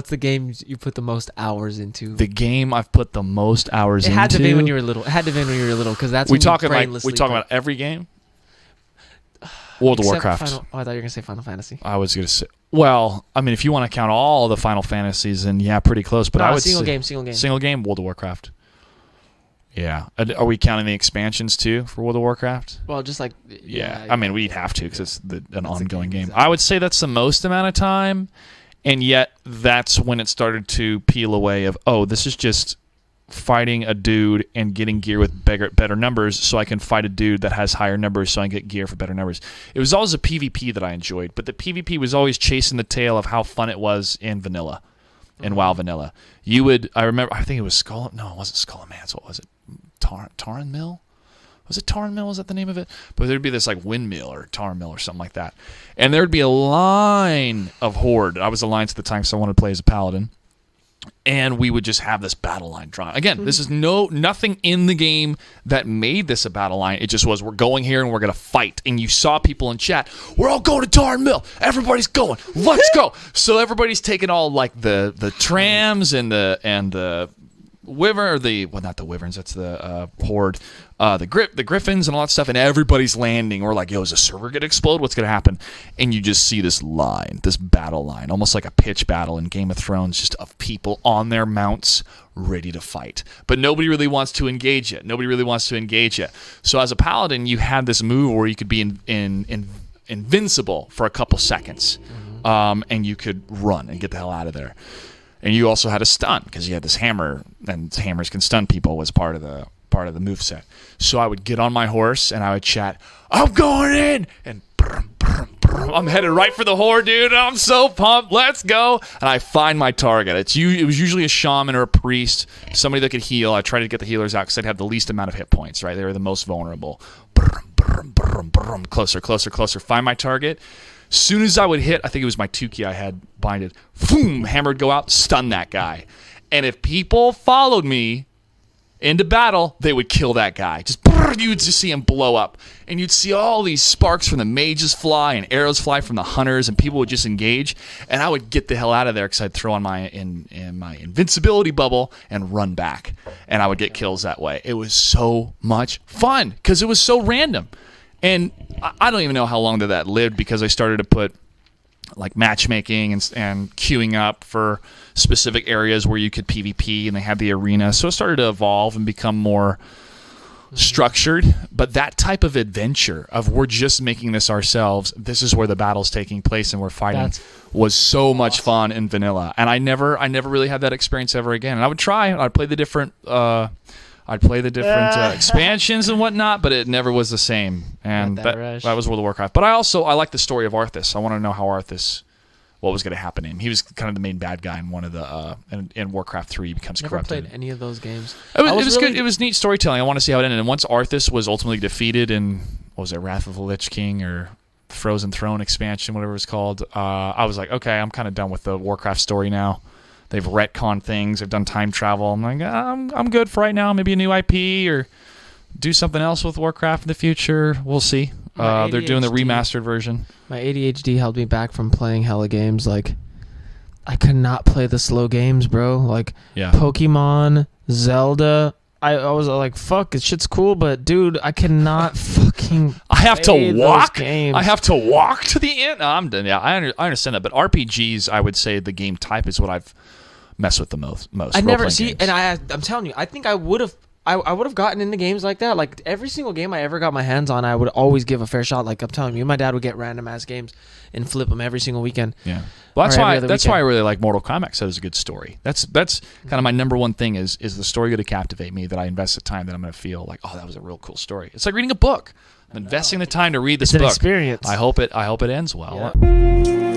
What's the game you put the most hours into? The game I've put the most hours into. It had to be when you were little. Because that's we talking about every game. World of Warcraft. I thought you were gonna say Final Fantasy. I was gonna say. Well, I mean, if you want to count all the Final Fantasies, then yeah, pretty close. But I would single game. World of Warcraft. Yeah. Are we counting the expansions too for World of Warcraft? Well, just like I mean, we'd have to because it's an ongoing game. Exactly. I would say that's the most amount of time, and yet that's when it started to peel away. This is just fighting a dude and getting gear with better numbers, so I can fight a dude that has higher numbers, so I can get gear for better numbers. It was always a PvP that I enjoyed, but the PvP was always chasing the tail of how fun it was in vanilla, in WoW vanilla. I think it was it wasn't Skull and Mans. What was it? Tauren Mill? Was it Tauren Mill? Was that the name of it? But there'd be this like windmill or Tauren Mill or something like that. And there'd be a line of horde. I was Alliance at the time, so I wanted to play as a paladin. And we would just have this battle line drawn. Again, this is nothing in the game that made this a battle line. It just was, we're going here and we're going to fight. And you saw people in chat, we're all going to Tauren Mill. Everybody's going. Let's go. So everybody's taking all like the trams and the wyvern, or not the wyverns, that's the horde, the griffins and all that stuff, and everybody's landing. We're like, yo, is the server gonna explode? What's gonna happen? And you just see this battle line, almost like a pitch battle in Game of Thrones, just of people on their mounts ready to fight. But nobody really wants to engage it. So as a paladin, you had this move where you could be invincible for a couple seconds, and you could run and get the hell out of there. And you also had a stun because you had this hammer, and hammers can stun people, was part of the moveset. So I would get on my horse and I would chat, I'm going in, and I'm headed right for the horde, dude. I'm so pumped. Let's go. And I find my target. It was usually a shaman or a priest, somebody that could heal. I tried to get the healers out because they'd have the least amount of hit points, right? They were the most vulnerable. Closer. Find my target. Soon as I would hit, I think it was my 2 key I had binded, boom, hammer would go out, stun that guy. And if people followed me into battle, they would kill that guy. You would just see him blow up. And you'd see all these sparks from the mages fly and arrows fly from the hunters, and people would just engage. And I would get the hell out of there because I'd throw on my invincibility bubble and run back. And I would get kills that way. It was so much fun because it was so random. And I don't even know how long that lived because I started to put like matchmaking and queuing up for specific areas where you could PvP, and they had the arena. So it started to evolve and become more structured. But that type of adventure of we're just making this ourselves, this is where the battle's taking place and we're fighting, was so much fun in vanilla. And I never really had that experience ever again. And I would try. I'd play the different expansions and whatnot, but it never was the same. And that was World of Warcraft. But I like the story of Arthas. I want to know how what was going to happen to him. He was kind of the main bad guy in one of the in Warcraft 3. He becomes corrupted. Never played any of those games. It was good. It was neat storytelling. I want to see how it ended. And once Arthas was ultimately defeated in, what was it, Wrath of the Lich King or Frozen Throne expansion, whatever it was called, I was like, okay, I'm kind of done with the Warcraft story now. They've retconned things. They've done time travel. I'm like, I'm good for right now. Maybe a new IP or do something else with Warcraft in the future. We'll see. They're doing the remastered version. My ADHD held me back from playing hella games. Like, I could not play the slow games, bro. Like, Pokemon, Zelda. I was like, fuck, this shit's cool, but dude, I cannot fucking I have to walk. I have to walk to the end. No, I'm done. Yeah, I understand that. But RPGs, I would say the game type is what I've messed with the most. I never see, games. And I'm telling you, I think I would have gotten into games like that. Like every single game I ever got my hands on, I would always give a fair shot. Like I'm telling you, my dad would get random ass games and flip them every single weekend. Yeah, well, that's why I really like Mortal Kombat. Because it was a good story. That's kind of my number one thing is the story going to captivate me, that I invest the time, that I'm going to feel like, oh, that was a real cool story. It's like reading a book. I'm investing the time to read this book. It's an experience. I hope it ends well. Yeah.